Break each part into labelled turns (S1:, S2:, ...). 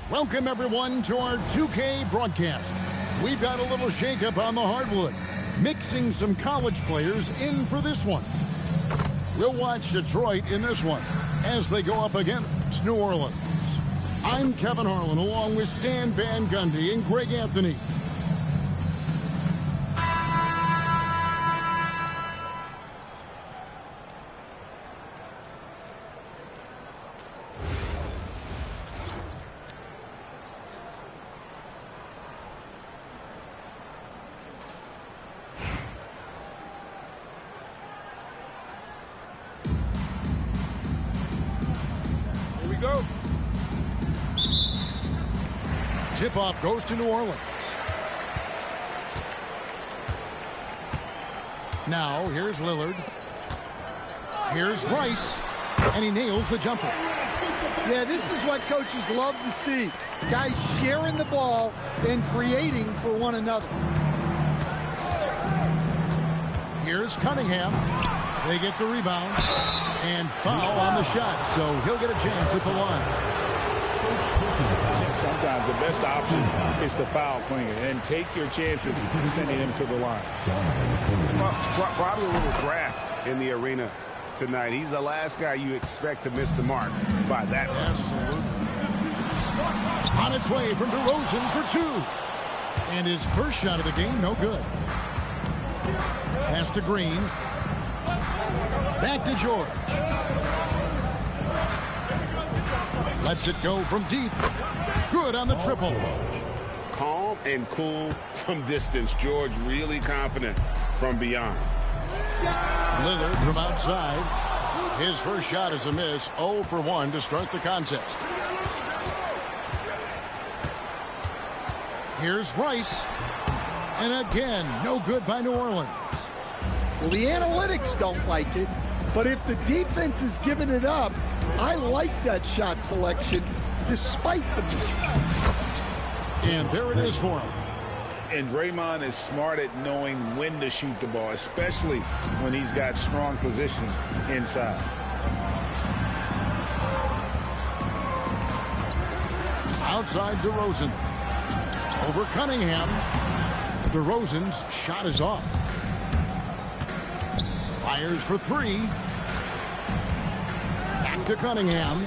S1: Welcome, everyone, to our 2K broadcast. We've got a little shakeup on the hardwood, mixing some college players in for this one. We'll watch Detroit in this one as they go up against New Orleans. I'm Kevin Harlan, along with Stan Van Gundy and Greg Anthony.
S2: Go.
S1: Tip-off goes to New Orleans. Now, here's Lillard. Here's Rice. And he nails the jumper.
S3: Yeah, this is what coaches love to see. Guys sharing the ball and creating for one another.
S1: Here's Cunningham. They get the rebound. And foul on the shot, so he'll get a chance at the line.
S2: Sometimes the best option is to foul Klinger and take your chances sending him to the line.
S4: Probably a little draft in the arena tonight. He's the last guy you expect to miss the mark by that much.
S1: Absolutely. On its way from DeRozan for two. And his first shot of the game, no good. Pass to Green. Back to George. Lets it go from deep. Good on the triple.
S4: Calm and cool from distance. George really confident from beyond.
S1: Lillard from outside. His first shot is a miss. 0 for 1 to start the contest. Here's Rice. And again, no good by New Orleans.
S3: Well, the analytics don't like it, but if the defense is giving it up, I like that shot selection despite the miss.
S1: And there it is for him.
S2: And Draymond is smart at knowing when to shoot the ball, especially when he's got strong position inside.
S1: Outside DeRozan. Over Cunningham. DeRozan's shot is off. Fires for three. Back to Cunningham.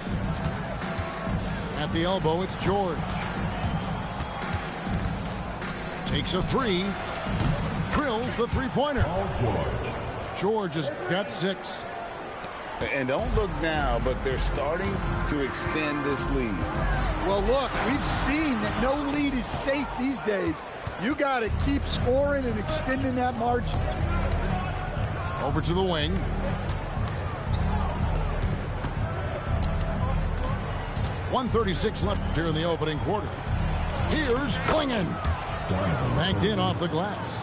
S1: At the elbow, it's George. Takes a three. Drills the three-pointer. George has got 6.
S2: And don't look now, but they're starting to extend this lead.
S3: Well, look, we've seen that no lead is safe these days. You got to keep scoring and extending that margin.
S1: Over to the wing. .136 left here in the opening quarter. Here's Klingon. Banked in off the glass.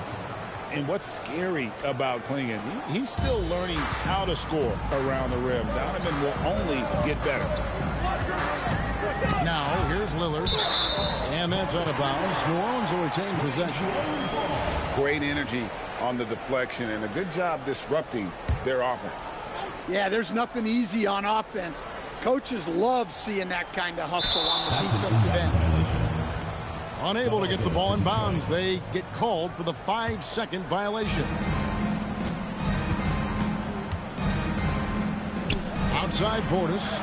S2: And what's scary about Klinger, he's still learning how to score around the rim. Donovan will only get better.
S1: Now, here's Lillard. And that's out of bounds. New Orleans will retain possession.
S4: Great energy on the deflection and a good job disrupting their offense.
S3: Yeah, there's nothing easy on offense. Coaches love seeing that kind of hustle on the defensive end.
S1: Unable to get the ball in bounds, they get called for the 5-second violation. Outside Portis.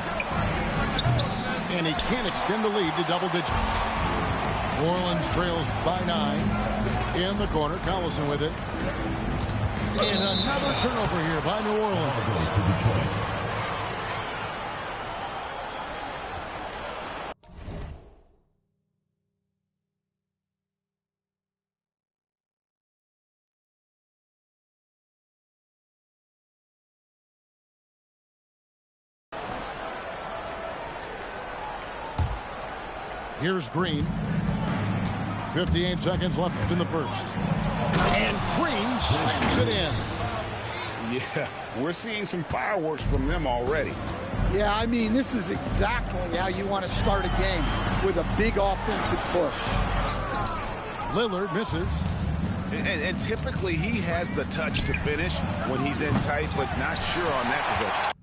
S1: And he can't extend the lead to double digits. New Orleans trails by 9. In the corner, Collison with it. And another turnover here by New Orleans. Here's Green. 58 seconds left in the first. And Green slams it in.
S4: Yeah, we're seeing some fireworks from them already.
S3: Yeah, I mean, this is exactly how you want to start a game, with a big offensive push.
S1: Lillard misses.
S4: And typically he has the touch to finish when he's in tight, but not sure on that possession.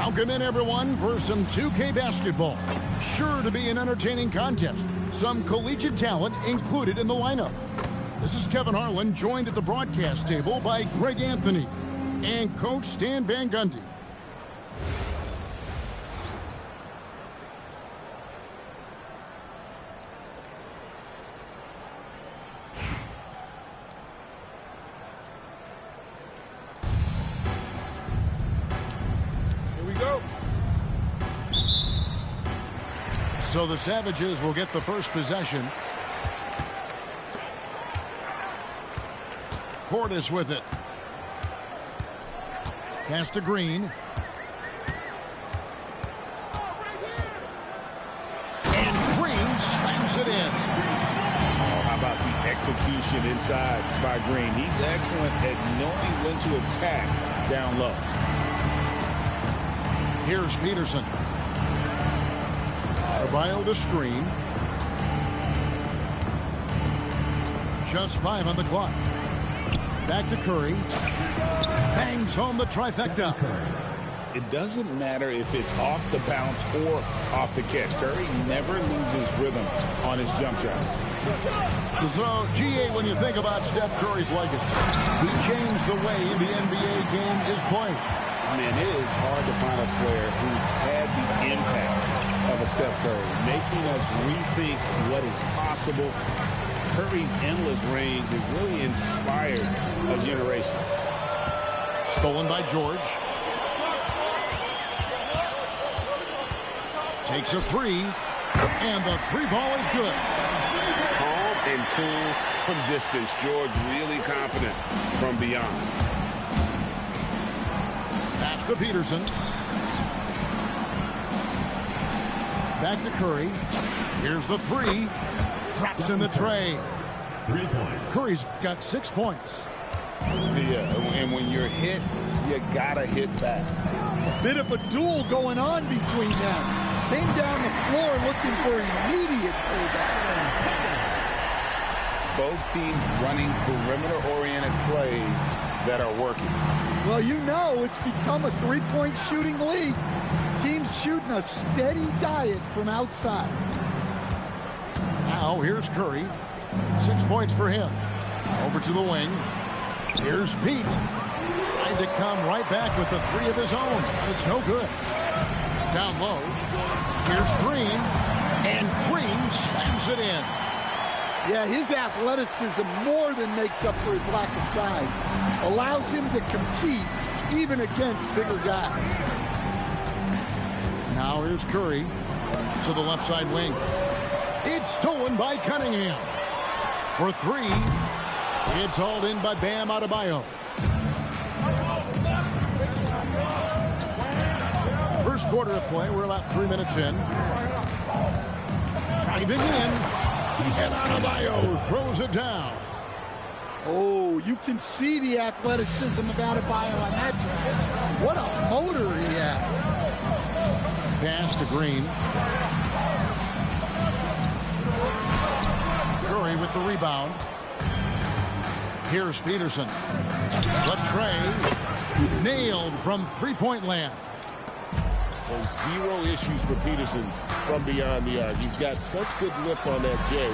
S1: Welcome in, everyone, for some 2K basketball. Sure to be an entertaining contest. Some collegiate talent included in the lineup. This is Kevin Harlan, joined at the broadcast table by Greg Anthony and Coach Stan Van Gundy. So the Savages will get the first possession. Portis with it. Pass to Green. And Green slams it in.
S2: Oh, how about the execution inside by Green? He's excellent at knowing when to attack down low.
S1: Here's Peterson. Adebayo the screen. Just 5 on the clock. Back to Curry. Bangs home the trifecta.
S2: It doesn't matter if it's off the bounce or off the catch. Curry never loses rhythm on his jump shot.
S1: So, GA, when you think about Steph Curry's legacy, he changed the way the NBA game is played.
S2: I mean, it is hard to find a player who's had the impact of a Steph Curry, making us rethink what is possible. Curry's endless range has really inspired a generation.
S1: Stolen by George. Takes a three, and the three ball is good.
S4: Calm and cool from distance. George really confident from beyond.
S1: Pass to Peterson. Back to Curry. Here's the three. Drops in the tray.
S5: 3 points.
S1: Curry's got 6 points.
S2: Yeah, and when you're hit, you gotta hit back.
S3: A bit of a duel going on between them. Came down the floor looking for immediate payback.
S2: Both teams running perimeter-oriented plays that are working.
S3: Well, you know it's become a three-point shooting league. Teams shooting a steady diet from outside.
S1: Now here's Curry. 6 points for him. Over to the wing. Here's Pete. Trying to come right back with the three of his own. It's no good. Down low. Here's Green. And Green slams it in.
S3: Yeah, his athleticism more than makes up for his lack of size. Allows him to compete even against bigger guys.
S1: Now here's Curry to the left side wing. It's stolen by Cunningham. For three, it's hauled in by Bam Adebayo. First quarter of play, we're about 3 minutes in. Driving in, and Adebayo throws it down.
S3: Oh, you can see the athleticism of Adebayo on that. What a motor he has.
S1: Pass to Green. Curry with the rebound. Here's Peterson. The tray nailed from three-point land.
S2: So 0 issues for Peterson from beyond the arc. He's got such good lift on that J.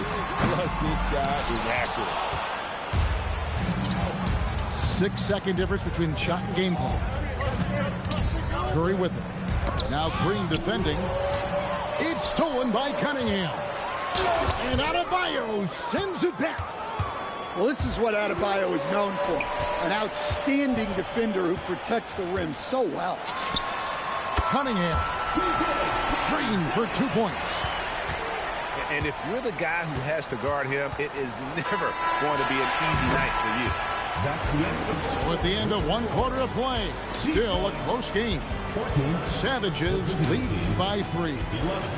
S2: Plus, this guy is accurate.
S1: 6-second difference between the shot and game clock. Curry with it. Now Green defending. It's stolen by Cunningham. And Adebayo sends it back.
S3: Well, this is what Adebayo is known for. An outstanding defender who protects the rim so well.
S1: Cunningham. Green for 2 points.
S4: And if you're the guy who has to guard him, it is never going to be an easy night for you.
S5: That's the end.
S1: So at the end of 1 quarter of play, still a close game. Savages lead by 3.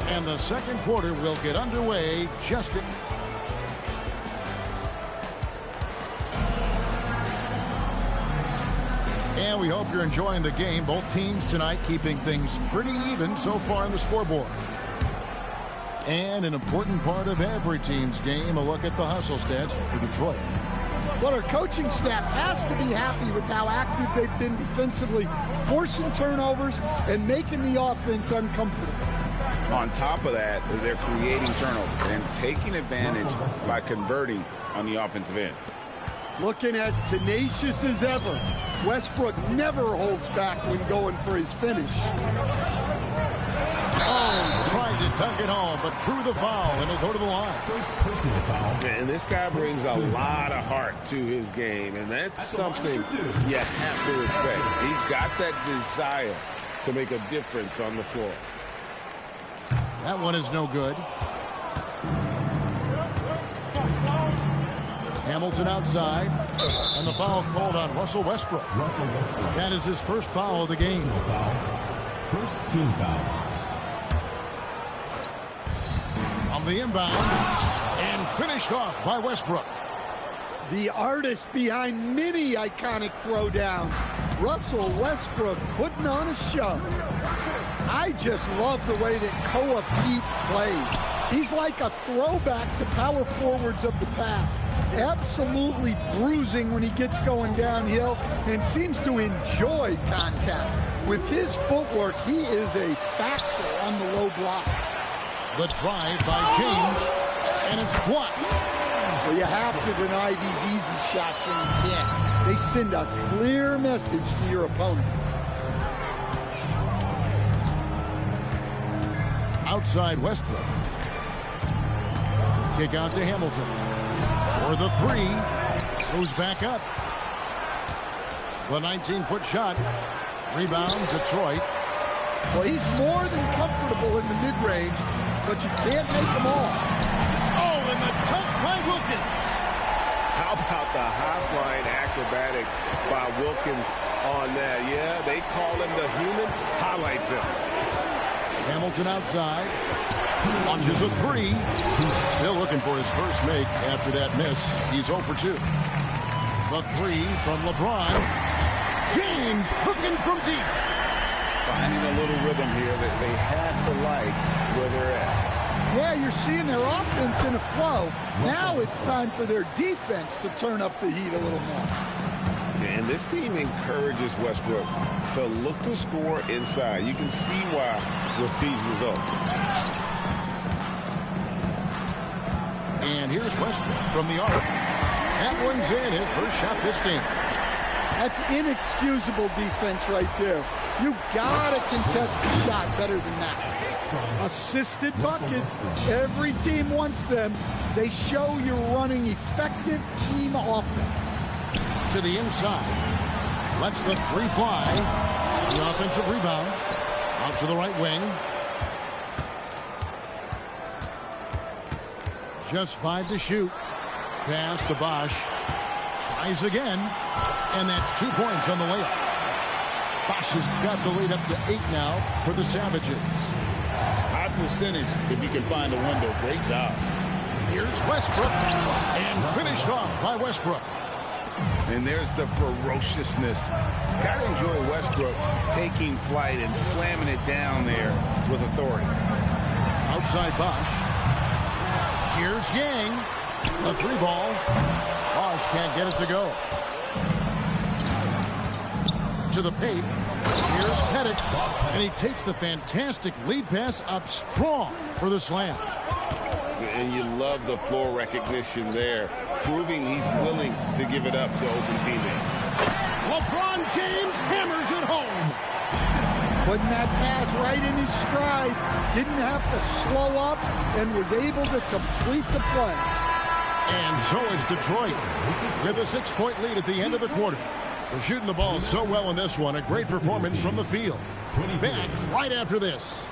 S1: And the second quarter will get underway just at... And we hope you're enjoying the game. Both teams tonight keeping things pretty even so far on the scoreboard. And an important part of every team's game, a look at the hustle stats for Detroit.
S3: Well, our coaching staff has to be happy with how active they've been defensively, forcing turnovers and making the offense uncomfortable.
S2: On top of that, they're creating turnovers and taking advantage by converting on the offensive end.
S3: Looking as tenacious as ever. Westbrook never holds back when going for his finish.
S1: Oh, tried to dunk it home, but drew the foul, and he'll go to the line.
S5: Personal foul.
S2: And this guy brings a lot of heart to his game, and that's something you have to respect. He's got that desire to make a difference on the floor.
S1: That one is no good. Hamilton outside, and the foul called on Russell Westbrook. That is his first foul of the game.
S5: First team foul.
S1: On the inbound, and finished off by Westbrook.
S3: The artist behind many iconic throwdowns, Russell Westbrook putting on a show. I just love the way that Koa Pete plays. He's like a throwback to power forwards of the past. Absolutely bruising when he gets going downhill and seems to enjoy contact. With his footwork, he is a factor on the low block.
S1: The drive by James, and it's blocked.
S3: Well, you have to deny these easy shots when you can. They send a clear message to your opponents.
S1: Outside Westbrook. Kick out to Hamilton. For the three. Goes back up. The 19-foot shot. Rebound, Detroit.
S3: Well, he's more than comfortable in the mid-range, but you can't make them all.
S1: Oh, and the dunk by Wilkins.
S2: How about the high-flying acrobatics by Wilkins on that? Yeah, they call him the human highlight film.
S1: Hamilton outside. Launches a three. Still looking for his first make after that miss. He's 0 for 2. The three from LeBron. James cooking from deep.
S2: Finding a little rhythm here that they have to like where they're at.
S3: Yeah, you're seeing their offense in a flow. Now it's time for their defense to turn up the heat a little more.
S2: And this team encourages Westbrook to look to score inside. You can see why with these results.
S1: And here's Westbrook from the arc. That one's in, his first shot this game.
S3: That's inexcusable defense right there. You gotta contest the shot better than that. Assisted buckets. Every team wants them. They show you're running effective team offense.
S1: To the inside. Lets the three fly. The offensive rebound. Out to the right wing. Just 5 to shoot. Pass to Bosch. Tries again. And that's 2 points on the layup. Bosch has got the lead up to 8 now for the Savages.
S2: High percentage if you can find a window. Great job.
S1: Here's Westbrook. And finished off by Westbrook.
S2: And there's the ferociousness. Gotta enjoy Westbrook taking flight and slamming it down there with authority.
S1: Outside Bosch. Here's Yang. A three ball. Bosch can't get it to go. To the paint. Here's Pettit. And he takes the fantastic lead pass up strong for the slam.
S2: And you love the floor recognition there, proving he's willing to give it up to open teammates.
S1: LeBron James hammers it home.
S3: Putting that pass right in his stride. Didn't have to slow up and was able to complete the play.
S1: And so is Detroit with a 6-point lead at the end of the quarter. They're shooting the ball so well in this one. A great performance from the field. Back right after this.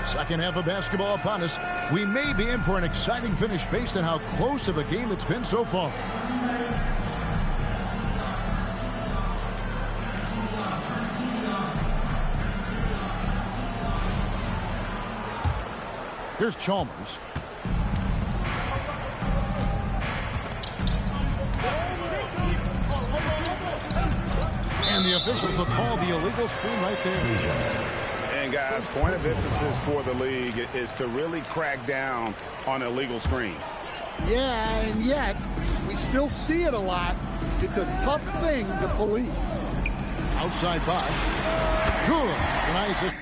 S1: Second half of basketball upon us. We may be in for an exciting finish based on how close of a game it's been so far. Here's Chalmers. And the officials have called the illegal screen right there.
S4: And guys, point of emphasis for the league is to really crack down on illegal screens.
S3: Yeah, and yet we still see it a lot. It's a tough thing to police.
S1: Outside box. Good. Nice.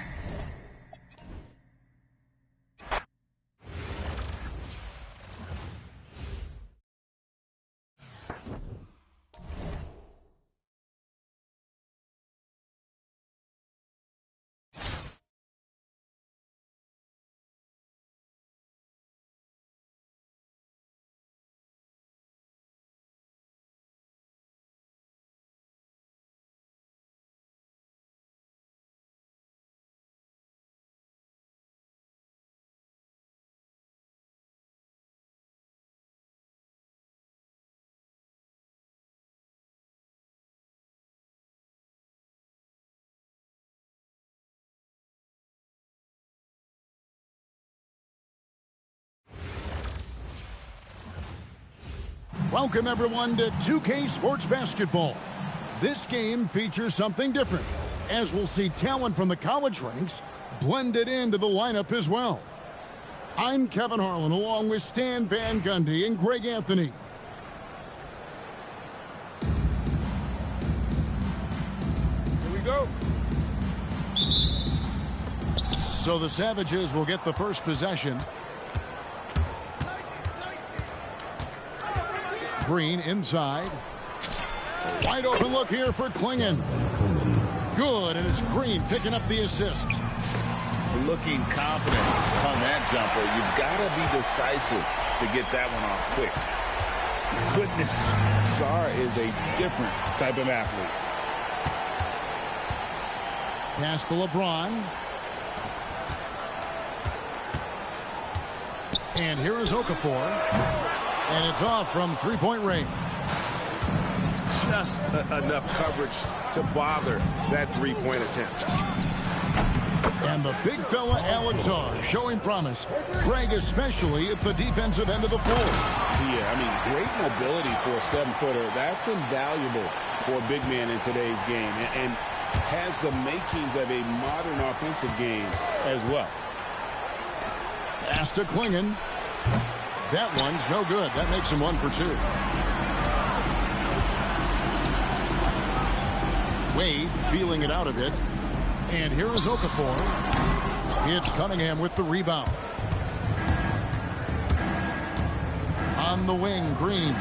S1: Welcome, everyone, to 2K Sports Basketball. This game features something different, as we'll see talent from the college ranks blended into the lineup as well. I'm Kevin Harlan, along with Stan Van Gundy and Greg Anthony.
S4: Here we go.
S1: So the Savages will get the first possession. Green inside. Wide open look here for Klingon. Good, and it's Green picking up the assist.
S2: Looking confident on that jumper. You've got to be decisive to get that one off quick. Goodness, Sarr is a different type of athlete.
S1: Pass to LeBron. And here is Okafor. And it's off from three-point range.
S4: Just enough coverage to bother that three-point attempt.
S1: And the big fella, Alexar, showing promise. Greg, especially at the defensive end of the floor.
S2: Yeah, I mean, great mobility for a 7-footer. That's invaluable for a big man in today's game. And has the makings of a modern offensive game as well.
S1: Pass to Klingon. That one's no good. That makes him 1 for 2. Wade feeling it out a bit. And here is Okafor. It's Cunningham with the rebound. On the wing, Green.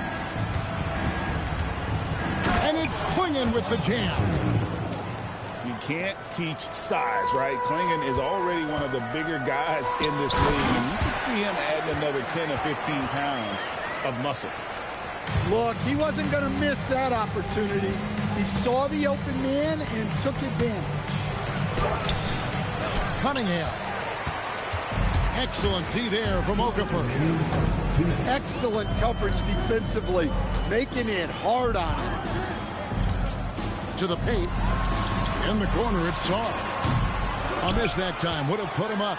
S1: And it's Klingon with the jam.
S2: You can't teach size, right? Klingon is already one of the bigger guys in this league, and you can see him adding another 10 or 15 pounds of muscle.
S3: Look, he wasn't going to miss that opportunity. He saw the open man and took advantage.
S1: Cunningham. Excellent D there from Okafor.
S3: Excellent coverage defensively, making it hard on him.
S1: To the paint. In the corner, it's Sarr. A miss that time would have put him up.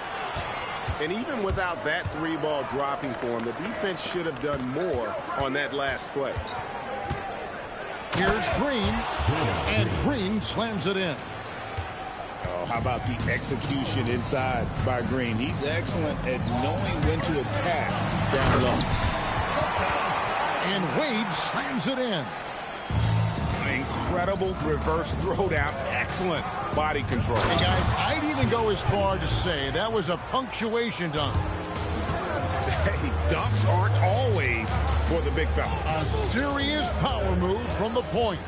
S4: And even without that three-ball dropping for him, the defense should have done more on that last play.
S1: Here's Green, and Green slams it in.
S2: Oh, how about the execution inside by Green? He's excellent at knowing when to attack down low.
S1: And Wade slams it in.
S4: Incredible reverse throwdown. Excellent body control.
S1: Hey, guys, I'd even go as far to say that was a punctuation dunk.
S4: Hey, dunks aren't always for the big fella.
S1: A serious power move from the point.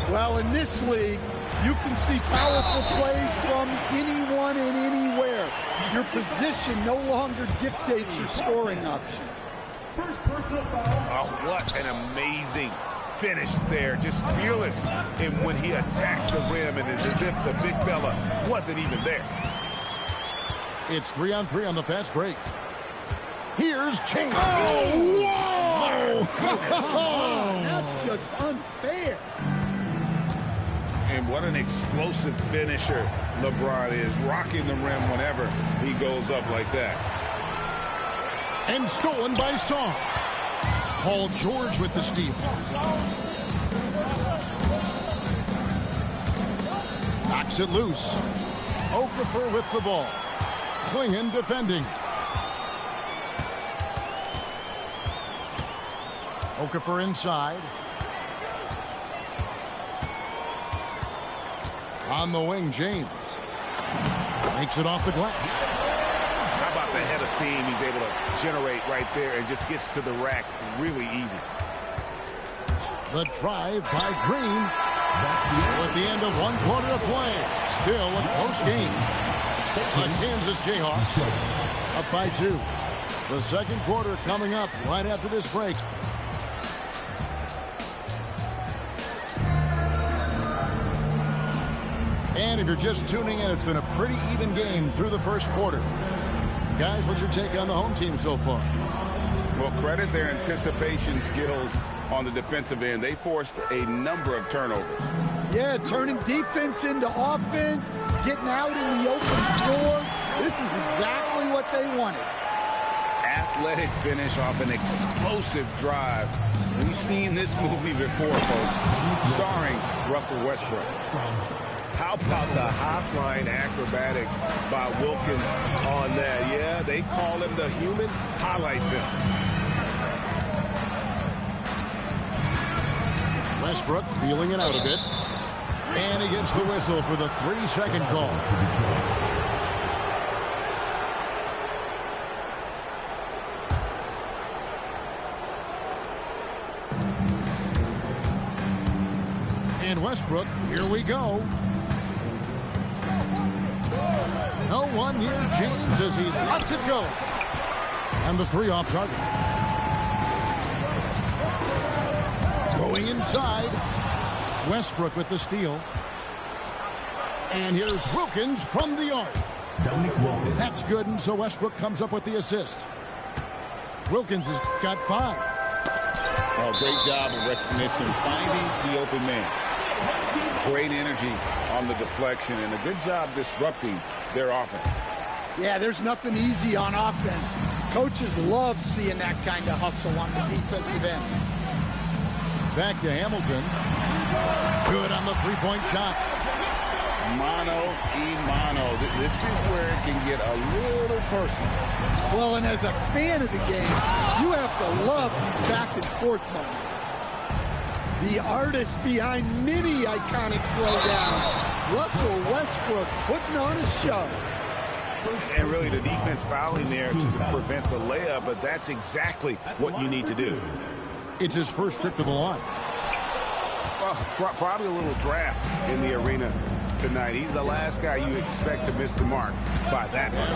S3: Well, in this league, you can see powerful plays from anyone and anywhere. Your position no longer dictates your scoring options.
S5: First personal foul.
S2: Oh, what an amazing finish there. Just fearless in when he attacks the rim, and it's as if the big fella wasn't even there.
S1: It's 3-on-3 on the fast break. Here's Chase.
S3: Oh, whoa! That's just unfair.
S2: And what an explosive finisher LeBron is, rocking the rim whenever he goes up like that.
S1: And stolen by Sarr. Paul George with the steal. Knocks it loose. Okafor with the ball. Klingon defending. Okafor inside. On the wing, James. Makes it off the glass.
S2: How about the head of steam he's able to generate right there and just gets to the rack really easy.
S1: The drive by Green. At the end of one quarter of play. Still a close game. The Kansas Jayhawks up by 2. The second quarter coming up right after this break. And if you're just tuning in, it's been a pretty even game through the first quarter. Guys, what's your take on the home team so far?
S4: Well, credit their anticipation skills on the defensive end. They forced a number of turnovers.
S3: Yeah, turning defense into offense, getting out in the open floor. This is exactly what they wanted.
S4: Athletic finish off an explosive drive. We've seen this movie before, folks, starring Russell Westbrook. How about the high-flying acrobatics by Wilkins on that? Yeah, they call him the human highlight film.
S1: Westbrook feeling it out a bit. And he gets the whistle for the 3-second call. And Westbrook, here we go. No one near James as he lets it go. And the 3 off target. Going inside. Westbrook with the steal. And here's Wilkins from the arc. That's good, and so Westbrook comes up with the assist. Wilkins has got 5.
S2: Oh, great job of recognition, finding the open man.
S4: Great energy on the deflection and a good job disrupting their offense.
S3: Yeah, there's nothing easy on offense. Coaches love seeing that kind of hustle on the defensive end.
S1: Back to Hamilton. Good on the 3-point shot.
S4: Mano y mano. This is where it can get a little personal.
S3: Well, and as a fan of the game, you have to love these back and forth moments. The artist behind many iconic throwdowns, Russell Westbrook, putting on a show.
S4: And really the defense fouling there to prevent the layup, but that's exactly what you need to do.
S1: It's his first trip to the line.
S4: Well, probably a little draft in the arena tonight. He's the last guy you expect to miss the mark by that much.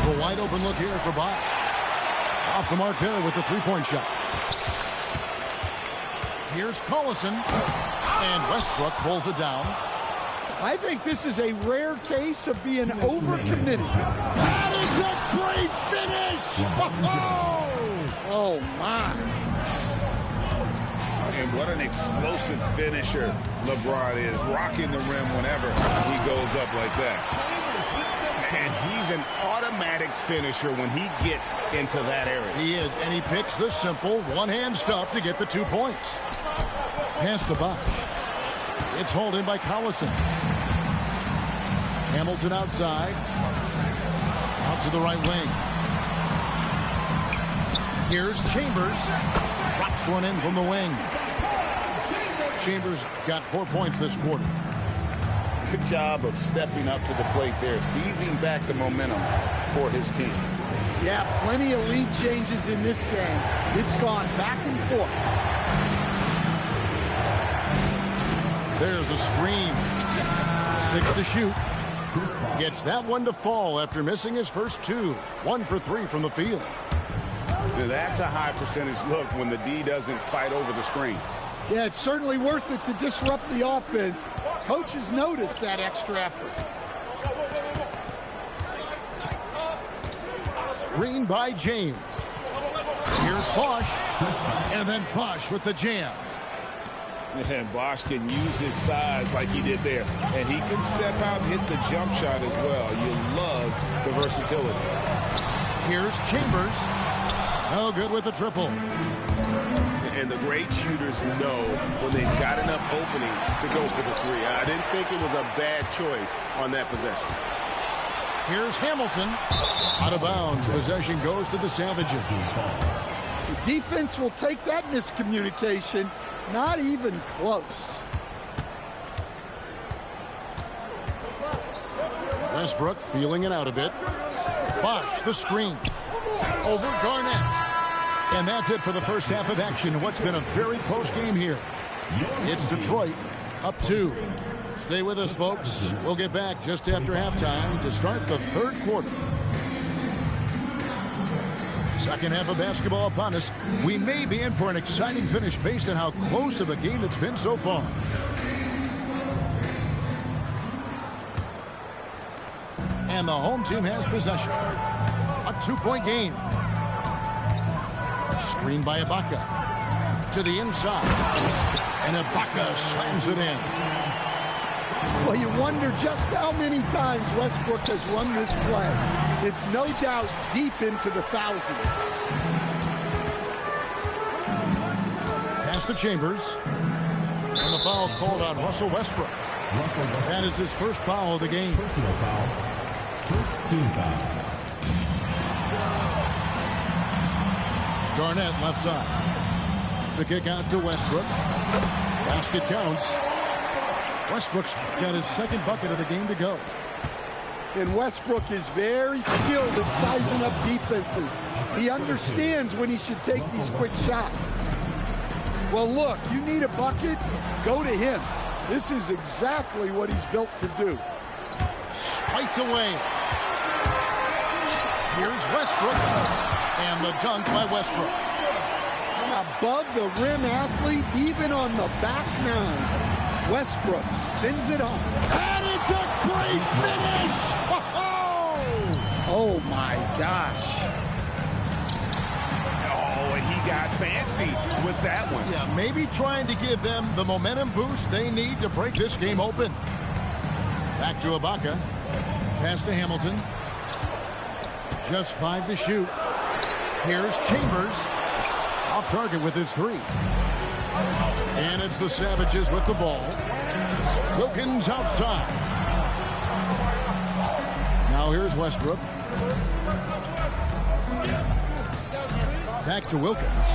S1: A wide open look here for Bosch. Off the mark there with the 3-point shot. Here's Collison. And Westbrook pulls it down.
S3: I think this is a rare case of being overcommitted.
S1: That is a great finish!
S3: Oh, my.
S4: And what an explosive finisher LeBron is, rocking the rim whenever he goes up like that. And he's an automatic finisher when he gets into that area.
S1: He is, and he picks the simple one-hand stuff to get the 2 points. Pass to Bosch. It's hauled in by Collison. Hamilton outside. Out to the right wing. Here's Chambers. Drops one in from the wing. Chambers got 4 points this quarter.
S2: Good job of stepping up to the plate there, seizing back the momentum for his team.
S3: Yeah, plenty of lead changes in this game. It's gone back and forth.
S1: There's a screen. 6 to shoot. Gets that one to fall after missing his first 2. 1 for 3 from the field.
S4: Now that's a high percentage look when the D doesn't fight over the screen.
S3: Yeah, it's certainly worth it to disrupt the offense. Coaches notice that extra effort.
S1: Screen by James. Here's Bosch. And then Bosch with the jam.
S2: And Bosch can use his size like he did there. And he can step out and hit the jump shot as well. You love the versatility.
S1: Here's Chambers. No good with the triple.
S2: and the great shooters know when they've got enough opening to go for the three. I didn't think it was a bad choice on that possession.
S1: Here's Hamilton. Out of bounds. Possession goes to the Savages.
S3: The defense will take that miscommunication. Not even close.
S1: Westbrook feeling it out a bit. Bosh, the screen. Over Garnett. And that's it for the first half of action. What's been a very close game here. It's Detroit up 2. Stay with us, folks. We'll get back just after halftime to start the third quarter. Second half of basketball upon us. We may be in for an exciting finish based on how close of a game it's been so far. And the home team has possession. A 2-point game. Screen by Ibaka. To the inside. And Ibaka slams it in.
S3: Well, you wonder just how many times Westbrook has run this play. It's no doubt deep into the thousands.
S1: Pass to Chambers. And the foul called on Russell Westbrook. That is his first foul of the game.
S5: Personal foul. First team foul.
S1: Garnett left side. The kick out to Westbrook. Basket counts. Westbrook's got his second bucket of the game to go.
S3: And Westbrook is very skilled at sizing up defenses. He understands when he should take these quick shots. Well, look, you need a bucket, go to him. This is exactly what he's built to do.
S1: Spiked away. Here's Westbrook. And the dunk by Westbrook.
S3: An above-the-rim athlete, even on the back nine. Westbrook sends it home.
S1: And it's a great finish!
S3: Oh, my gosh.
S2: Oh, and he got fancy with that one.
S1: Yeah, maybe trying to give them the momentum boost they need to break this game open. Back to Ibaka. Pass to Hamilton. Just 5 to shoot. Here's Chambers. Off target with his 3. And it's the Savages with the ball. Wilkins outside. Now here's Westbrook. Back to Wilkins.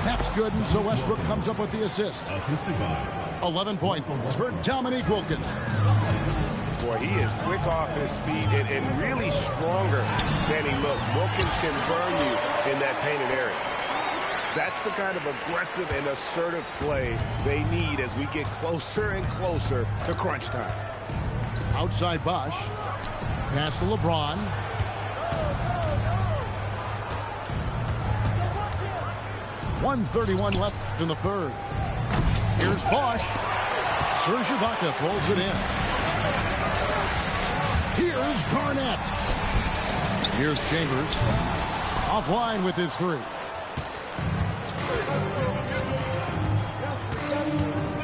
S1: That's good, and so Westbrook comes up with the assist. 11 points for Dominique Wilkins.
S2: Boy, he is quick off his feet and really stronger than he looks. Wilkins can burn you in that painted area. That's the kind of aggressive and assertive play they need as we get closer and closer to crunch time.
S1: Outside Bosh. Pass to LeBron. .131 left in the third. Here's Bosh. Serge Ibaka pulls it in. Here's Garnett. Here's Chambers. Offline with his 3.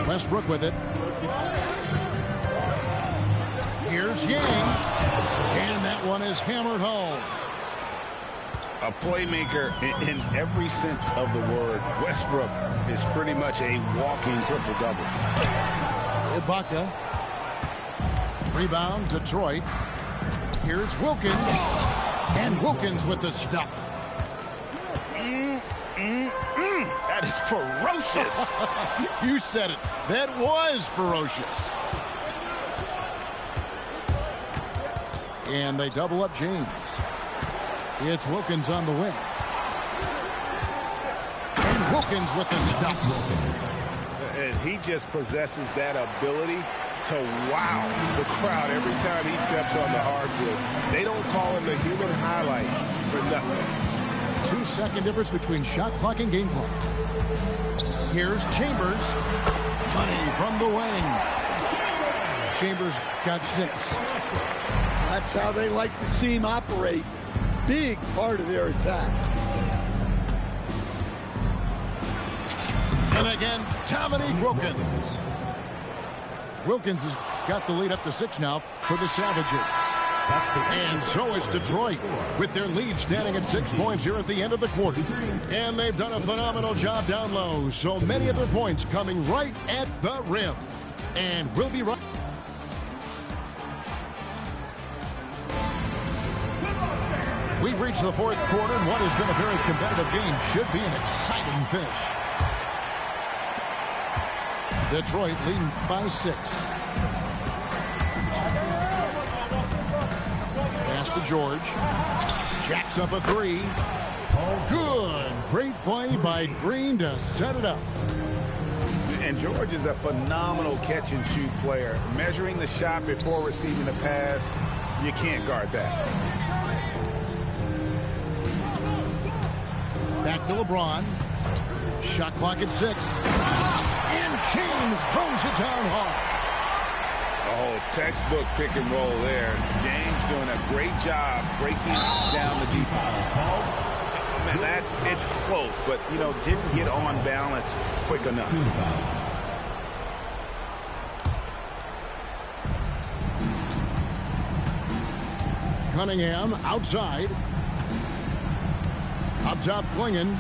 S1: Westbrook with it. Here's Yang. And that one is hammered home.
S2: A playmaker in every sense of the word. Westbrook is pretty much a walking triple-double.
S1: Ibaka. Rebound, Detroit. Here's Wilkins. And Wilkins with the stuff.
S2: That is ferocious.
S1: You said it. That was ferocious. And they double up James. It's Wilkins on the wing. And Wilkins with the stuff.
S2: And he just possesses that ability to wow the crowd every time he steps on the hardwood. They don't call him the human highlight for nothing.
S1: 2-second difference between shot clock and game clock. Here's Chambers. Money from the wing. Chambers got 6.
S3: That's how they like to see him operate. Big part of their attack.
S1: And again, Dominique Wilkins. Wilkins has got the lead up to 6 now for the Savages. And so is Detroit, with their lead standing at 6 points here at the end of the quarter. And they've done a phenomenal job down low, so many of their points coming right at the rim. And we'll be right. We've reached the fourth quarter, and what has been a very competitive game should be an exciting finish. Detroit leading by 6. Pass to George. Jacks up a 3. Good. Great play by Green to set it up.
S2: And George is a phenomenal catch-and-shoot player. Measuring the shot before receiving the pass, you can't guard that.
S1: Back to LeBron. Shot clock at 6. And James throws it down hard.
S2: Oh, textbook pick and roll there. James doing a great job breaking down the defense. Man, it's close, but, you know, didn't get on balance quick enough.
S1: Cunningham outside. Up top, Klingon.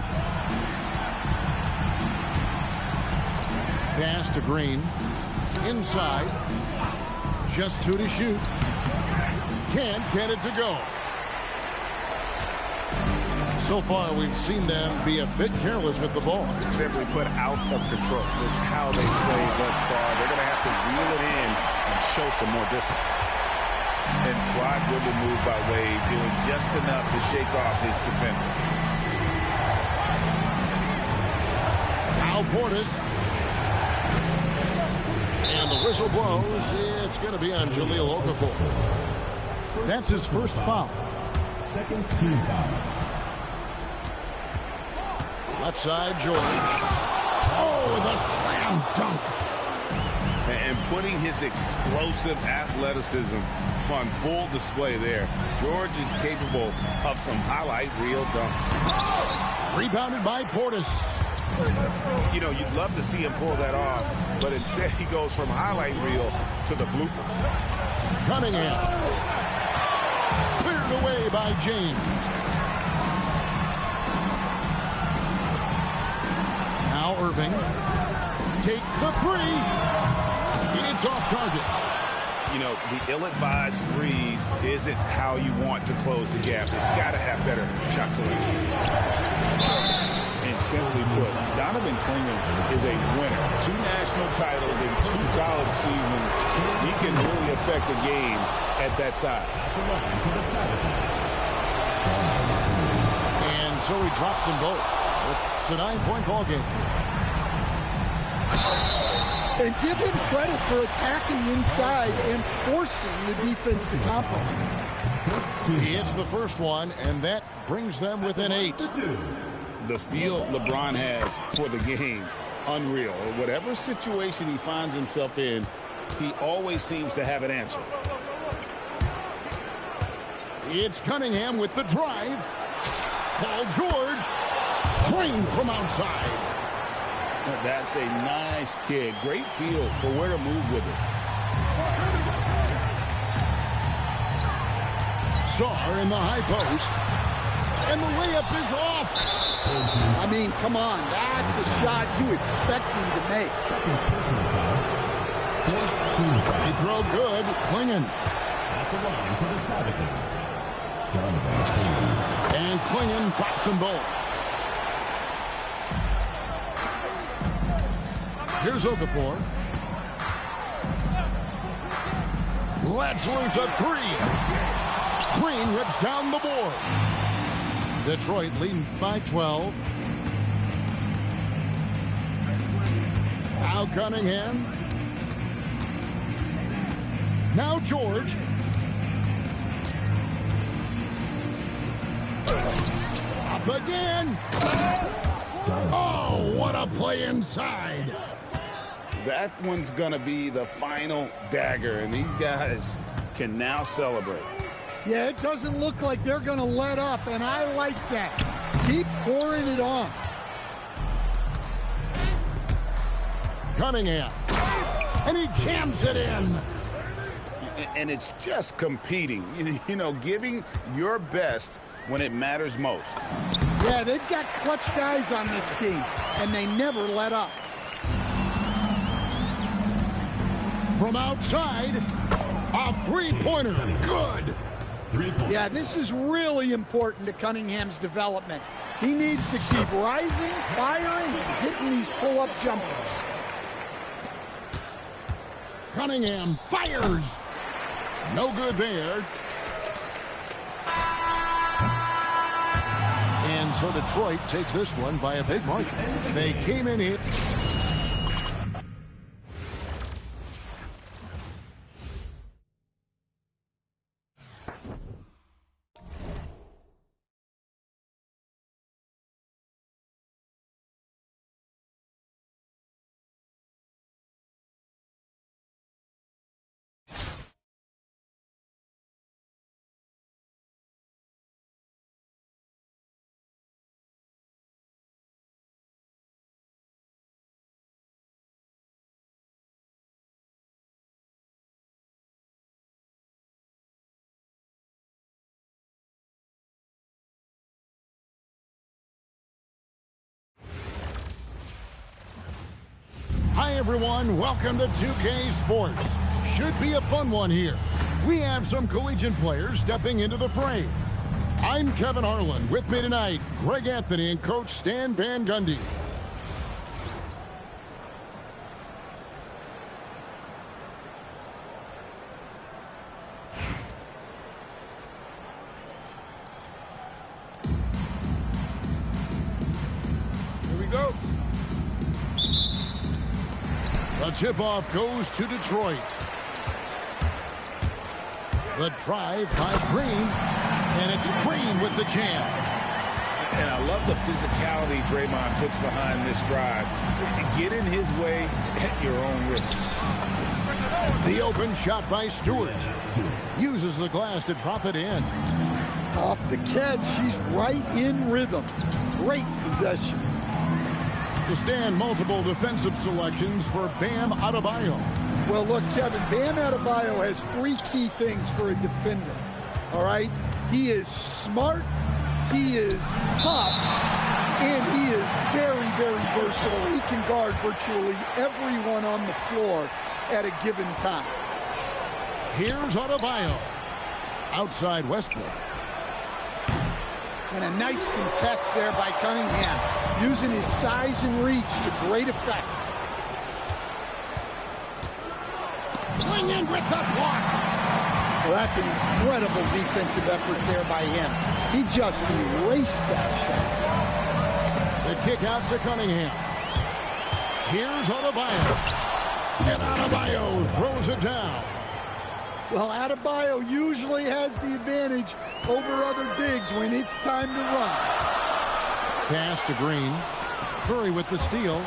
S1: Pass to Green. Inside. Just 2 to shoot. Can't get it to go. So far, we've seen them be a bit careless with the ball.
S2: Simply put, out of control. That's how they played thus far. They're going to have to reel it in and show some more discipline. And slide dribble move by Wade, doing just enough to shake off his defender.
S1: Al Portis. And the whistle blows. It's going to be on Jahlil Okafor. That's his first foul.
S5: Second team foul.
S1: Left side, George. Oh, the slam dunk.
S2: And putting his explosive athleticism on full display there. George is capable of some highlight reel dunks.
S1: Rebounded by Portis.
S2: You know, you'd love to see him pull that off, but instead he goes from highlight reel to the bloopers.
S1: Cunningham. Cleared away by James. Now Irving takes the 3. It's off target.
S2: You know, the ill-advised threes isn't how you want to close the gap. You've got to have better shot selection. And simply put, Donovan Klingon is a winner. 2 national titles in 2 college seasons. He can really affect a game at that size.
S1: And so he drops them both. It's a 9-point ball game.
S3: And give him credit for attacking inside and forcing the defense to compromise.
S1: He hits the first one, and that brings them within 8.
S2: The feel LeBron has for the game, unreal. Whatever situation he finds himself in, he always seems to have an answer.
S1: It's Cunningham with the drive. Paul George, trained from outside.
S2: That's a nice kick. Great feel for where to move with it.
S1: Sarr in the high post. And the layup is off.
S3: I mean, come on. That's a shot you expect him to make.
S1: They throw good. Klingon.
S5: At the line for the Savages.
S1: And Klingon drops them both. Here's Okafor. Let's lose a 3. Green rips down the board. Detroit leading by 12. Now Cunningham. Now George. Up again. Oh, what a play inside.
S2: That one's going to be the final dagger, and these guys can now celebrate.
S3: Yeah, it doesn't look like they're going to let up, and I like that. Keep pouring it on.
S1: Cunningham. And he jams it in.
S4: And it's just competing, you know, giving your best when it matters most.
S3: Yeah, they've got clutch guys on this team, and they never let up.
S1: From outside, a three-pointer. Good.
S5: 3 points.
S3: Yeah, this is really important to Cunningham's development. He needs to keep rising, firing, and hitting these pull-up jumpers.
S1: Cunningham fires. No good there. And so Detroit takes this one by a big margin. They came in it. Hi, everyone. Welcome to 2K Sports. Should be a fun one here. We have some collegiate players stepping into the fray. I'm Kevin Harlan. With me tonight, Greg Anthony and Coach Stan Van Gundy.
S2: Here we go.
S1: The tip-off goes to Detroit. The drive by Green, and it's Green with the jam.
S2: And I love the physicality Draymond puts behind this drive. Get in his way at your own risk.
S1: The open shot by Stewart. Uses the glass to drop it in.
S3: Off the catch, she's right in rhythm. Great possession.
S1: To stand multiple defensive selections for Bam Adebayo.
S3: Well, look, Kevin, Bam Adebayo has three key things for a defender, all right? He is smart, he is tough, and he is very, very versatile. He can guard virtually everyone on the floor at a given time.
S1: Here's Adebayo. Outside Westbrook.
S3: And a nice contest there by Cunningham, using his size and reach to great effect.
S1: Swing in with the block.
S3: Well, that's an incredible defensive effort there by him. He just erased that shot.
S1: The kick out to Cunningham. Here's Adebayo. And Adebayo throws it down.
S3: Well, Adebayo usually has the advantage over other bigs when it's time to run.
S1: Pass to Green. Curry with the steal.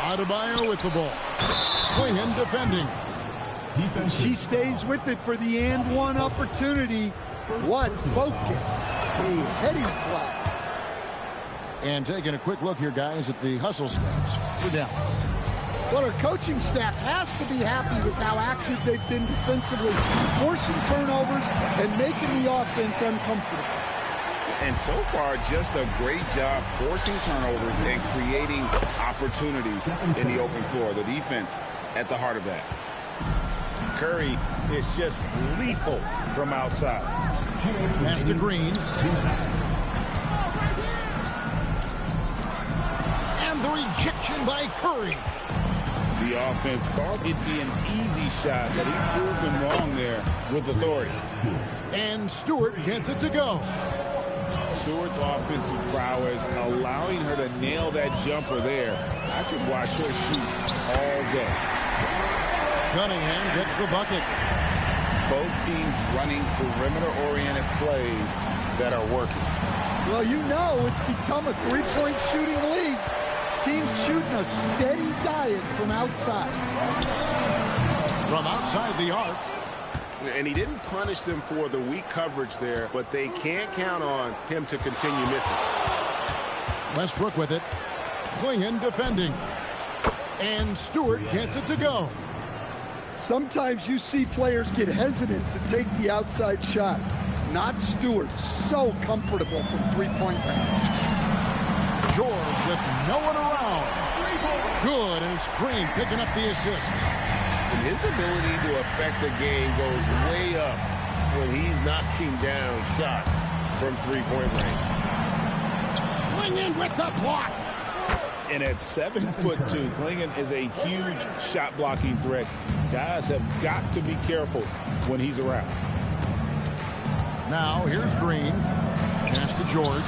S1: Adebayo with the ball. Swinging, defending.
S3: She stays with it for the and one opportunity. What focus. A heady flat.
S1: And taking a quick look here, guys, at the hustle stats for Dallas.
S3: Well, our coaching staff has to be happy with how active they've been defensively, forcing turnovers and making the offense uncomfortable.
S2: And so far, just a great job forcing turnovers and creating opportunities in the open floor. The defense at the heart of that. Curry is just lethal from outside.
S1: Pass to Green. And the rejection by Curry.
S2: The offense thought it'd be an easy shot, but he proved them wrong there with authority.
S1: And Stewart gets it to go.
S2: Stewart's offensive prowess allowing her to nail that jumper there. I could watch her shoot all day.
S1: Cunningham gets the bucket.
S2: Both teams running perimeter-oriented plays that are working.
S3: Well, you know it's become a three-point shooting league. Teams shooting a steady diet from outside.
S1: From outside the arc.
S2: And he didn't punish them for the weak coverage there, but they can't count on him to continue missing.
S1: Westbrook with it. Klingen defending. And Stewart gets it to go.
S3: Sometimes you see players get hesitant to take the outside shot. Not Stewart. So comfortable from three-point range.
S1: George with no one around. Good, and it's Green picking up the assist.
S2: And his ability to affect the game goes way up when he's knocking down shots from three-point range.
S1: Clingan with the block.
S2: And at 7'2", Clingan is a huge shot-blocking threat. Guys have got to be careful when he's around.
S1: Now, here's Green. Pass to George.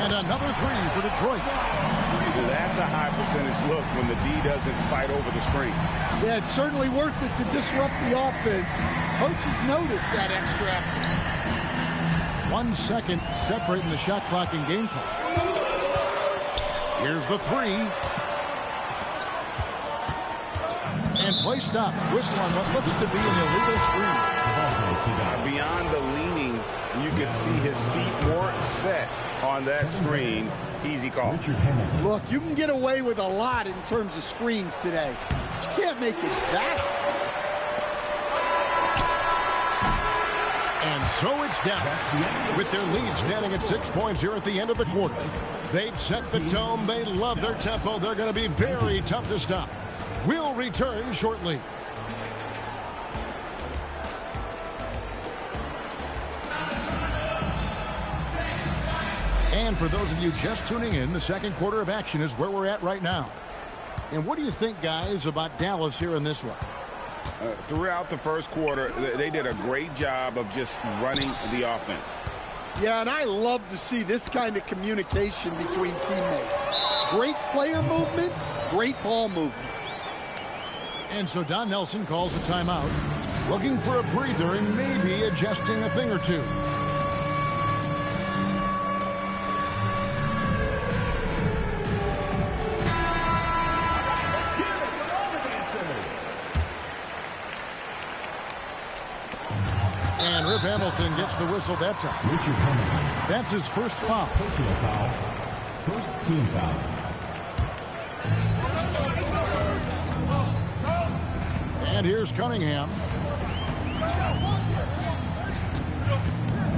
S1: And another three for Detroit.
S2: That's a high percentage look when the D doesn't fight over the screen.
S3: Yeah, it's certainly worth it to disrupt the offense. Coaches notice that extra effort.
S1: 1 second separating the shot clock and game clock. Here's the three. And play stops. Whistle on what looks to be an illegal screen.
S2: Beyond the leaning, you could see his feet more set on that screen. Easy call.
S3: Look, you can get away with a lot in terms of screens today. You can't make it that.
S1: And so it's Dallas with their lead standing at 6 points here at the end of the quarter. They've set the tone. They love their tempo. They're going to be very tough to stop. We'll return shortly. And for those of you just tuning in, the second quarter of action is where we're at right now. And what do you think, guys, about Dallas here in this one?
S2: Throughout the first quarter, they did a great job of just running the offense.
S3: Yeah, and I love to see this kind of communication between teammates. Great player movement, great ball movement.
S1: And so Don Nelson calls a timeout, looking for a breather and maybe adjusting a thing or two. And Rip Hamilton gets the whistle that time. That's his first foul.
S5: Personal foul. First team foul.
S1: And here's Cunningham.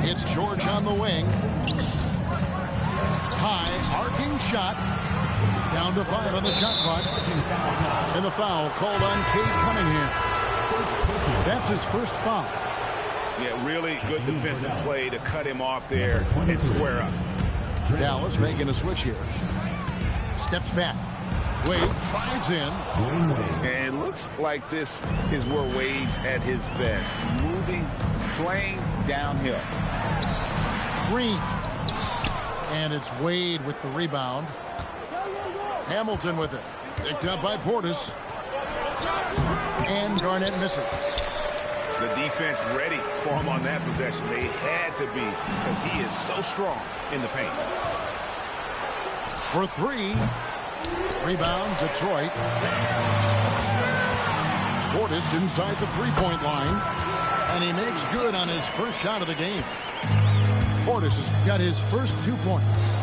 S1: It's George on the wing. High, arcing shot. Down to 5 on the shot clock. And the foul called on Cade Cunningham. That's his first foul.
S2: Yeah, really good defensive play to cut him off there and square up.
S1: Dallas making a switch here. Steps back. Wade drives in.
S2: And it looks like this is where Wade's at his best. Moving, playing downhill.
S1: Green. And it's Wade with the rebound. Hamilton with it. Picked up by Portis. And Garnett misses.
S2: The defense ready for him on that possession. They had to be because he is so strong in the paint.
S1: For three. Rebound, Detroit. Portis inside the three-point line. And he makes good on his first shot of the game. Portis has got his first 2 points.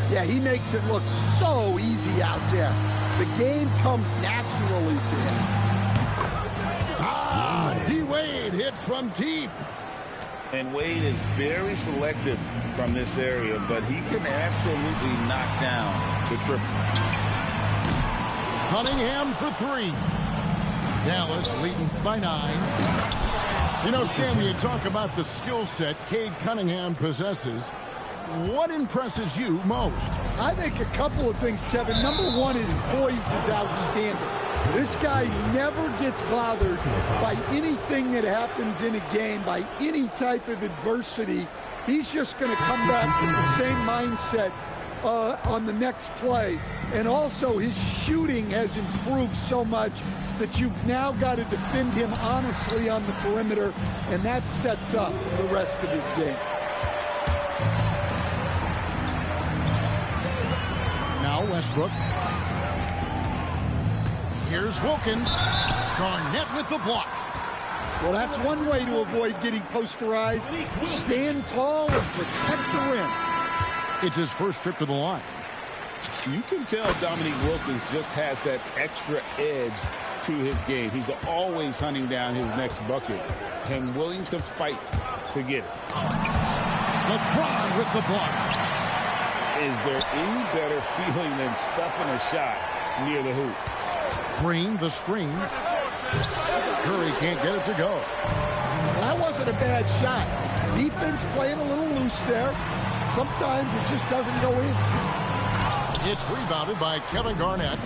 S3: Yeah, he makes it look so easy out there. The game comes naturally to him.
S1: D-Wade hits from deep.
S2: And Wade is very selective from this area, but he can absolutely knock down the triple.
S1: Cunningham for three. Dallas leading by 9. You know, Stan, when you talk about the skill set Cade Cunningham possesses, what impresses you most?
S3: I think a couple of things, Kevin. Number one, his poise is outstanding. This guy never gets bothered by anything that happens in a game, by any type of adversity. He's just going to come back with the same mindset on the next play. And also, his shooting has improved so much that you've now got to defend him honestly on the perimeter, and that sets up the rest of his game.
S1: Now Westbrook. Here's Wilkins. Garnett with the block.
S3: Well, that's one way to avoid getting posterized. Stand tall and protect the rim.
S1: It's his first trip to the line.
S2: You can tell Dominique Wilkins just has that extra edge to his game. He's always hunting down his next bucket and willing to fight to get it.
S1: LeBron with the block.
S2: Is there any better feeling than stuffing a shot near the hoop?
S1: Green, the screen. Curry can't get it to go.
S3: That wasn't a bad shot. Defense playing a little loose there. Sometimes it just doesn't go in.
S1: It's rebounded by Kevin Garnett.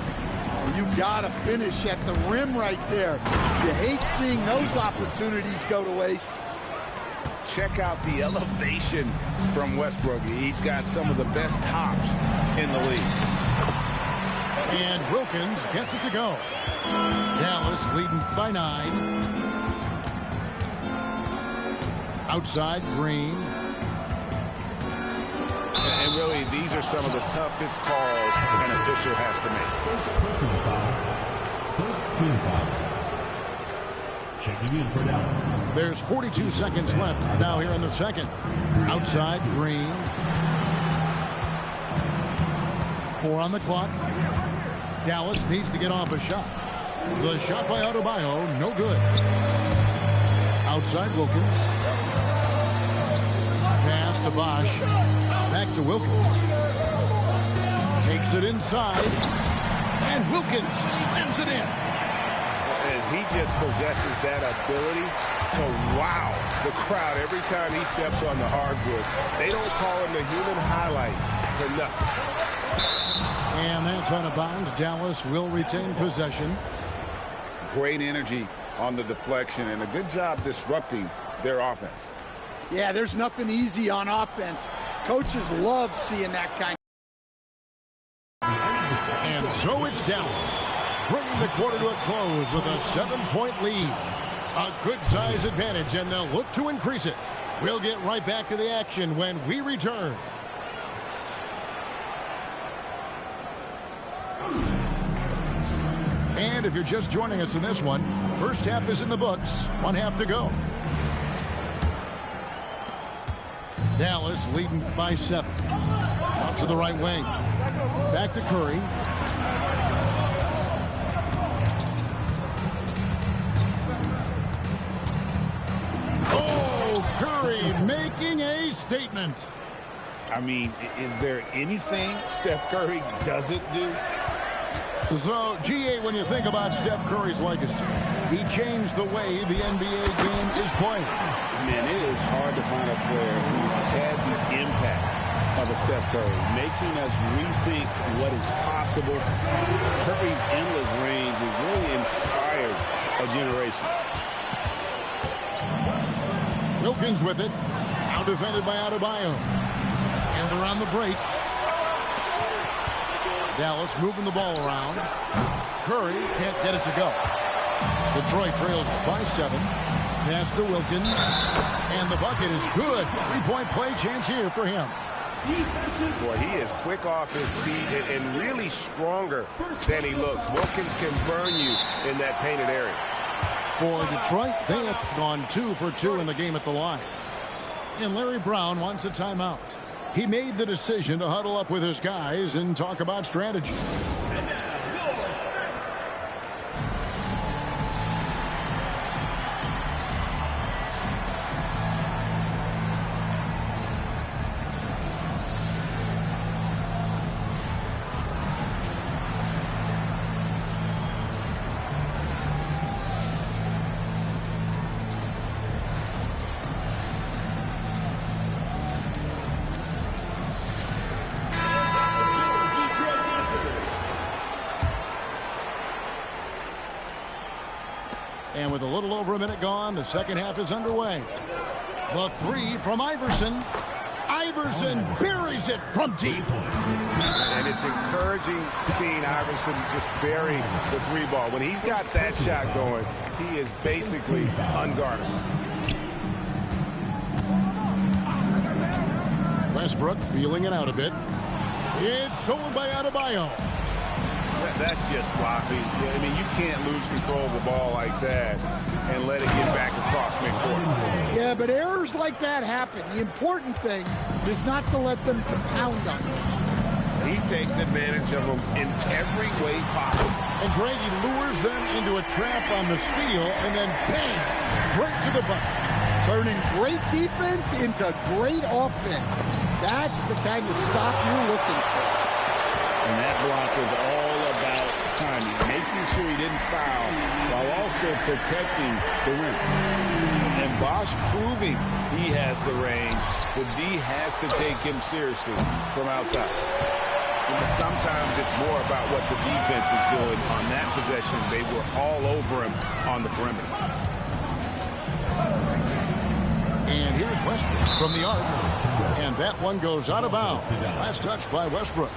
S3: You gotta finish at the rim right there. You hate seeing those opportunities go to waste.
S2: Check out the elevation from Westbrook. He's got some of the best hops in the league.
S1: And Wilkins gets it to go. Dallas leading by 9. Outside, Green.
S2: And really, these are some of the toughest calls an official has to make.
S5: First team foul. Checking in for Dallas.
S1: There's 42 seconds left now here in the second. Outside, Green. 4 on the clock. Dallas needs to get off a shot. The shot by Adebayo, no good. Outside, Wilkins. Pass to Bosch. Back to Wilkins. Takes it inside. And Wilkins slams it in.
S2: And he just possesses that ability to wow the crowd every time he steps on the hardwood. They don't call him the human highlight for nothing.
S1: And that's out of bounds. Dallas will retain possession.
S2: Great energy on the deflection and a good job disrupting their offense.
S3: Yeah, there's nothing easy on offense. Coaches love seeing that kind.
S1: And so it's Dallas, bringing the quarter to a close with a 7-point lead. A good size advantage, and they'll look to increase it. We'll get right back to the action when we return. And if you're just joining us in this one, first half is in the books. 1 half to go. Dallas leading by 7. Out to the right wing. Back to Curry. Oh, Curry making a statement.
S2: I mean, is there anything Steph Curry doesn't do?
S1: So, GA, when you think about Steph Curry's legacy, he changed the way the NBA game is played.
S2: Man, it is hard to find a player who's had the impact of a Steph Curry, making us rethink what is possible. Curry's endless range has really inspired a generation.
S1: Wilkins with it. Now defended by Adebayo. And they're on the break. Dallas moving the ball around. Curry can't get it to go. Detroit trails by 7. Pass to Wilkins. And the bucket is good. 3-point play chance here for him.
S2: Boy, he is quick off his feet and really stronger than he looks. Wilkins can burn you in that painted area.
S1: For Detroit, they have gone 2 for 2 in the game at the line. And Larry Brown wants a timeout. He made the decision to huddle up with his guys and talk about strategy. And with a little over a minute gone, the second half is underway. The 3 from Iverson. Iverson buries it from deep.
S2: And it's encouraging seeing Iverson just bury the 3 ball. When he's got that shot going, he is basically unguarded.
S1: Westbrook feeling it out a bit. It's stolen by Adebayo.
S2: That's just sloppy. I mean, you can't lose control of the ball like that and let it get back across midcourt.
S3: Yeah, but errors like that happen. The important thing is not to let them compound on you.
S2: He takes advantage of them in every way possible.
S1: And Greg, he lures them into a trap on the steal, and then bang, straight to the bucket.
S3: Turning great defense into great offense. That's the kind of stop you're looking for.
S2: And that block was all about timing, making sure he didn't foul while also protecting the rim. And Bosch proving he has the range, but D has to take him seriously from outside. And sometimes it's more about what the defense is doing. On that possession, they were all over him on the perimeter.
S1: And here's Westbrook from the arc. And that one goes out of bounds. Last touch by Westbrook.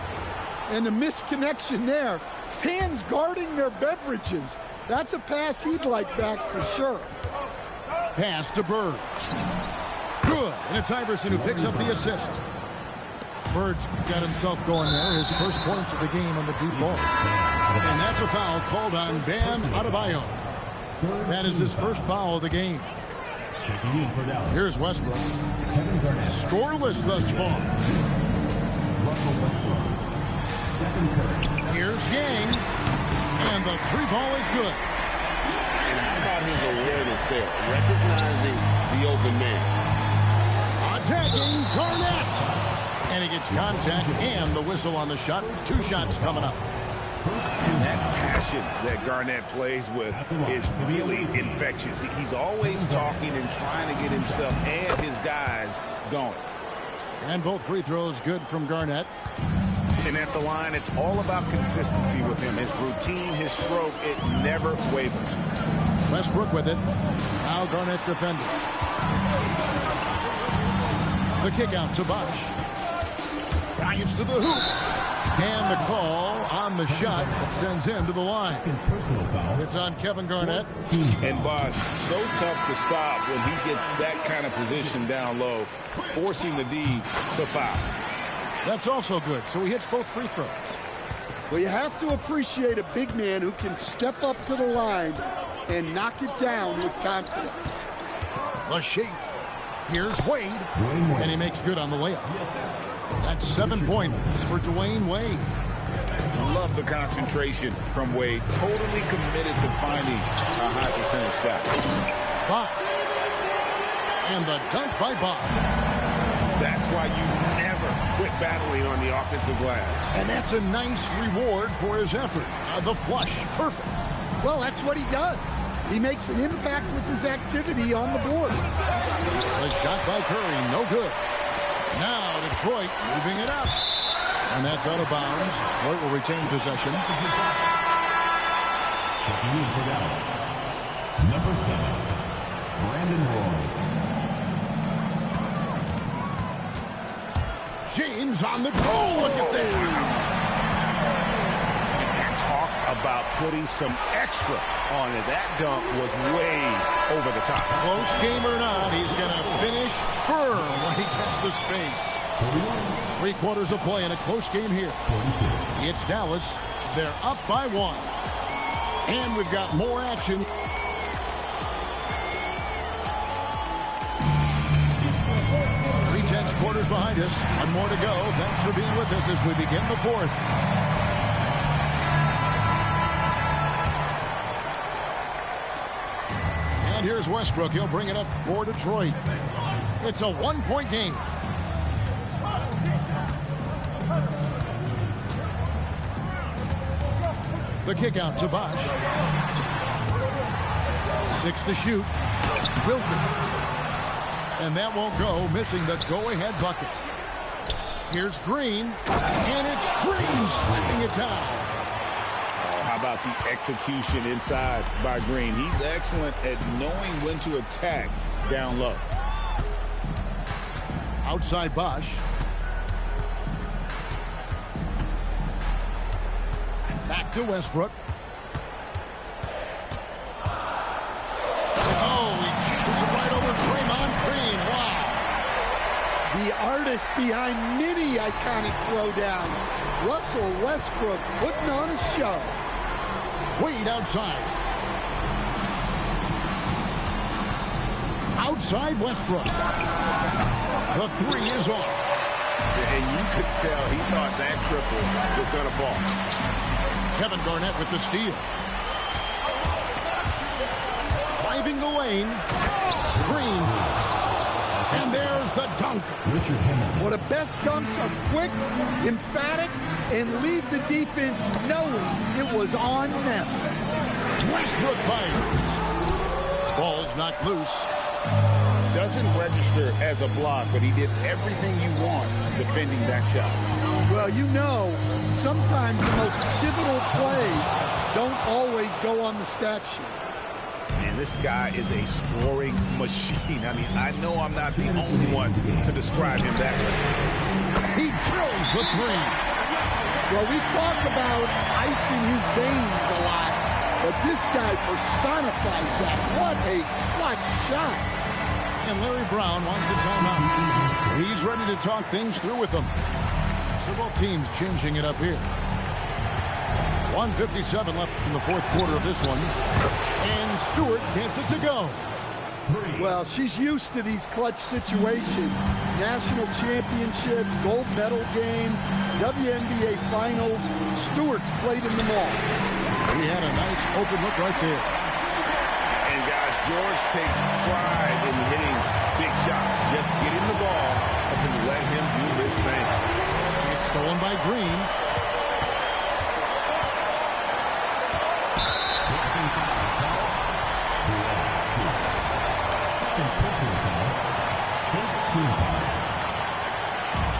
S3: And the misconnection there. Fans guarding their beverages. That's a pass he'd like back for sure.
S1: Pass to Bird. Good. And it's Iverson who picks up the assist. Bird's got himself going there. His first points of the game on the deep ball. And that's a foul called on Bam Adebayo. That is his first foul of the game. Here's Westbrook. Scoreless thus far. Here's Yang. And the three ball is good.
S2: And how about his awareness there? Recognizing the open man.
S1: Attacking Garnett. And he gets contact and the whistle on the shot. 2 shots coming up.
S2: And that passion that Garnett plays with is really infectious. He's always talking and trying to get himself and his guys going.
S1: And both free throws good from Garnett.
S2: And at the line, it's all about consistency with him. His routine, his stroke, it never wavers.
S1: Westbrook with it. Now Garnett defending. The kick out to Bosch. Drives to the hoop. And the call on the shot that sends him to the line. It's on Kevin Garnett.
S2: And Bosch, so tough to stop when he gets that kind of position down low, forcing the D to foul.
S1: That's also good. So he hits both free throws.
S3: Well, you have to appreciate a big man who can step up to the line and knock it down with confidence.
S1: The shake. Here's Wade. And he makes good on the layup. That's 7 points for Dwayne Wade.
S2: Love the concentration from Wade. Totally committed to finding a high percentage shot.
S1: Bosch. And the dunk by Bosch.
S2: That's why you never quit battling on the offensive glass.
S1: And that's a nice reward for his effort. The flush. Perfect.
S3: Well, that's what he does. He makes an impact with his activity on the boards.
S1: The shot by Curry, no good. Now Detroit moving it up. And that's out of bounds. Detroit will retain possession.
S5: Checking in for Dallas. Number 7, Brandon Roy.
S1: James on the goal. Look at that.
S2: Talk about putting some extra on it. That dunk was way over the top.
S1: Close game or not, he's going to finish firm when he gets the space. 3 quarters of play in a close game here. It's Dallas. They're up by 1. And we've got more action. 3/10 quarters behind us. 1 more to go. Thanks for being with us as we begin the 4th. And here's Westbrook. He'll bring it up for Detroit. It's a 1-point game. The kick out to Bosch. 6 to shoot. Wilkins. And that won't go, missing the go-ahead bucket. Here's Green. And it's Green slapping it down.
S2: How about the execution inside by Green? He's excellent at knowing when to attack down low.
S1: Outside Bosch. Back to Westbrook. Oh, he jams it right over Draymond Green. Wow.
S3: The artist behind many iconic throwdowns. Russell Westbrook putting on a show.
S1: Wade outside. Outside Westbrook. The 3 is off.
S2: And you could tell he thought that triple was going to fall.
S1: Kevin Garnett with the steal. Driving the lane. Green. And there's the dunk.
S3: Well, the best dunks are quick, emphatic, and leave the defense knowing it was on them.
S1: Westbrook fires. Ball's knocked loose.
S2: Doesn't register as a block, but he did everything you want defending that shot.
S3: Well, you know, sometimes the most pivotal plays don't always go on the stat sheet.
S2: And this guy is a scoring machine. I mean, I know I'm not the only one to describe him that way.
S1: He drills the three.
S3: Well, we talk about ice in his veins a lot, but this guy personifies that. What a clutch shot.
S1: And Larry Brown wants a timeout. He's ready to talk things through with them. So both teams changing it up here. 1:57 left in the fourth quarter of this one. And Stewart gets it to go.
S3: Well, she's used to these clutch situations. National championships, gold medal games, WNBA finals. Stewart's played in them all.
S1: He had a nice open look right there.
S2: And guys, George takes pride in hitting big shots. Just get him the ball and let him do his thing.
S1: It's stolen by Green.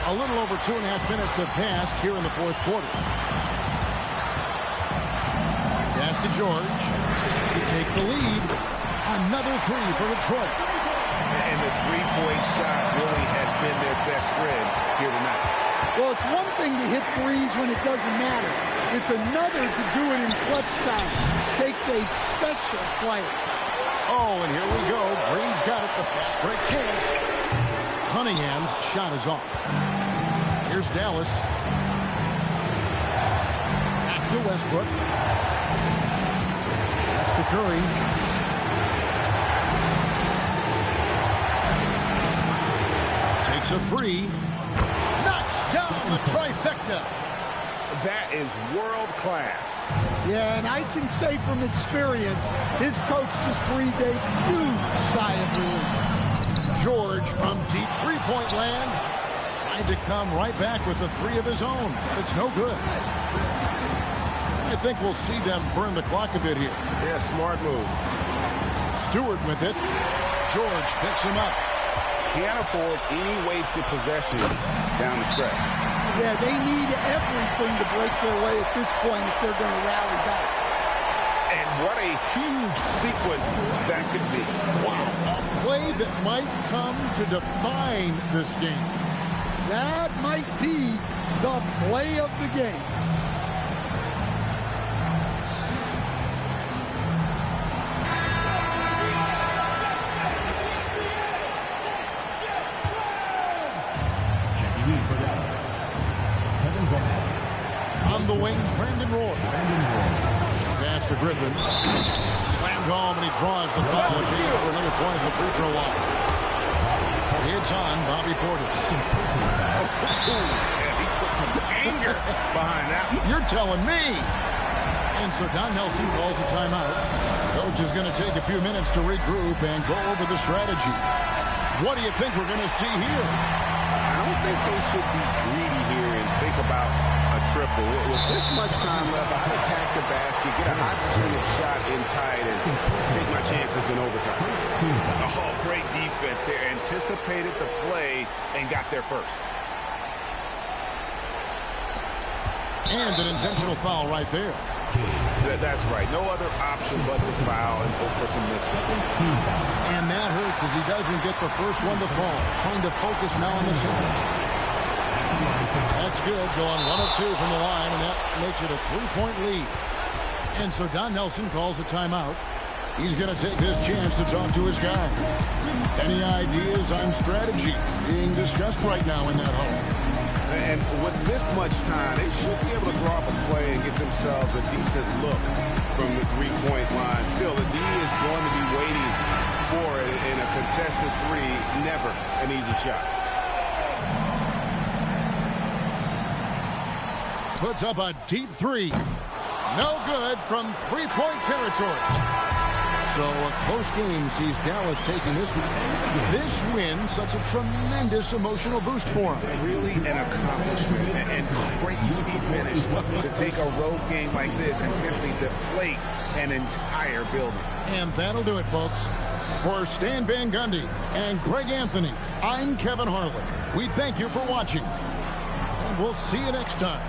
S1: A little over 2.5 minutes have passed here in the fourth quarter. Pass to George to take the lead. Another three for Detroit.
S2: And the three-point shot really has been their best friend here tonight.
S3: Well, it's one thing to hit threes when it doesn't matter. It's another to do it in clutch time. Takes a special player.
S1: Oh, and here we go. Green's got it. The fast break chance. Cunningham's shot is off. Here's Dallas. Back to Westbrook. That's to Curry. Takes a three. Knocks down the trifecta.
S2: That is world class.
S3: Yeah, and I can say from experience, his coach just breathed a huge sigh of relief.
S1: George from deep three-point land. Trying to come right back with a three of his own. It's no good. I think we'll see them burn the clock a bit here.
S2: Yeah, smart move.
S1: Stewart with it. George picks him up.
S2: Can't afford any wasted possessions down the stretch.
S3: Yeah, they need everything to break their way at this point if they're going to rally back.
S2: And what a huge sequence that could be.
S1: Wow. A play that might come to define this game.
S3: That might be the play of the game.
S1: On the wing, Brandon Roy. Pass to Griffin. Slammed home, and he draws the foul. A chance for another point at the free throw line. It's on Bobby Portis.
S2: And he put some anger behind that.
S1: You're telling me. And so Don Nelson calls a timeout. Coach is going to take a few minutes to regroup and go over the strategy. What do you think we're going to see here?
S2: I don't think they should be greedy here and think about a triple. With this much time left, I'd attack the basket, get a high percentage shot in tight, and take my chances in overtime. Oh, great defense. They anticipated the play and got there first.
S1: And an intentional foul right there.
S2: That's right. No other option but to foul and hope for some misses.
S1: And that hurts as he doesn't get the first one to fall. Trying to focus now on the second. That's good. Going 1 of 2 from the line, and that makes it a 3-point lead. And so Don Nelson calls a timeout. He's going to take this chance to talk to his guy. Any ideas on strategy being discussed right now in that hole?
S2: And with this much time, they should be able to draw up a play and get themselves a decent look from the three-point line. Still, the D is going to be waiting for it in a contested three. Never an easy shot.
S1: Puts up a deep three. No good from three-point territory. So a close game sees Dallas taking this win. This win, such a tremendous emotional boost for him.
S2: Really an accomplishment and crazy finish to take a road game like this and simply deflate an entire building.
S1: And that'll do it, folks. For Stan Van Gundy and Greg Anthony, I'm Kevin Harlan. We thank you for watching. And we'll see you next time.